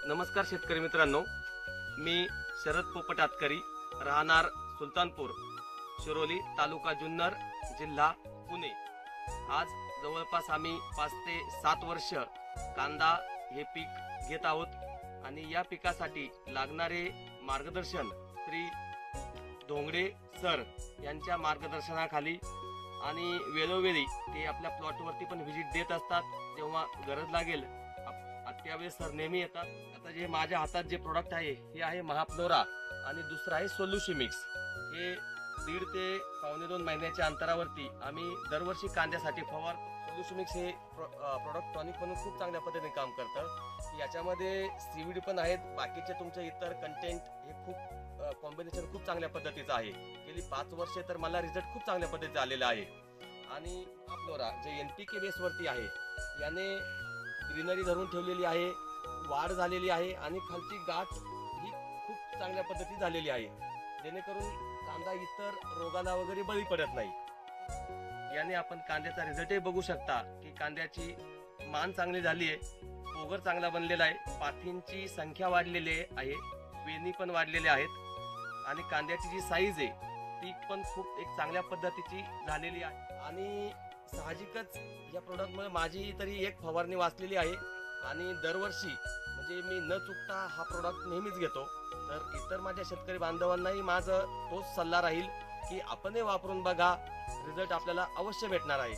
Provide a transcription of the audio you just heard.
नमस्कार शेतकरी मित्रांनो, मी शरद पोपट आतकरी, राहणार सुलतानपूर, शिरोली, तालुका जुन्नर, जिल्हा पुणे। आज जवळपास आम्ही 5 ते 7 वर्ष कांदा हे पीक घेत आहोत आणि या पिकासाठी लागणारे मार्गदर्शन श्री धोंगडे सर यांच्या मार्गदर्शनाखाली आणि वेळोवेळी ते आपल्या प्लॉटवरती पण व्हिजिट देत असतात। जेव्हा गरज लागेल त्यावेळेस सर नेहमी येतात। आता जे माझ्या हातात जे प्रोडक्ट आहे हे आहे महाफ्लोरा आणि दुसरं आहे सोल्युशिमिक्स। हे 1.5 ते 2.25 महिन्याच्या अंतरावरती आम्ही दरवर्षी कांद्यासाठी फवारतो। सोल्युशिमिक्स हे प्रोडक्ट टॉनिक म्हणून खूप चांगल्या पद्धतीने काम करतं। याच्यामध्ये सीवीड पण आहेत, बाकीचे तुमचे इतर कंटेंट हे खूप कॉम्बिनेशन खूप चांगल्या पद्धतीचं आहे। गेली 5 वर्षे तर मला रिझल्ट खूप चांगल्या पद्धतीचा आलेला आहे। आणि महाफ्लोरा जे NPK बेसवरती आहे, याने ग्रीनरी धरून ठेवलेली आहे, वाढ झालेली आहे आणि खालची गाठ ही खूप चांगल्या पद्धतीत झालेली आहे, जेणेकरून कांदा इतर रोगाला वगैरे बळी पडत नाही। याने आपण कांद्याचा रिझल्टही बघू शकता की कांद्याची मान चांगली झाली आहे, पोगर चांगला बनलेला आहे, पाठींची संख्या वाढलेली आहे, वेणी पण वाढलेल्या आहेत आणि कांद्याची जी साईज आहे ती पण खूप एक चांगल्या पद्धतीची झालेली आहे। आणि साहजिकच या प्रोडक्टमुळे माझी तरी एक फवारणी वाचलेली आहे आणि दरवर्षी म्हणजे मी न चुकता हा प्रोडक्ट नेहमीच घेतो। तर इतर माझ्या शेतकरी बांधवांनाही माझा तोच सल्ला राहील की आपणही वापरून बघा, रिझल्ट आपल्याला अवश्य भेटणार आहे।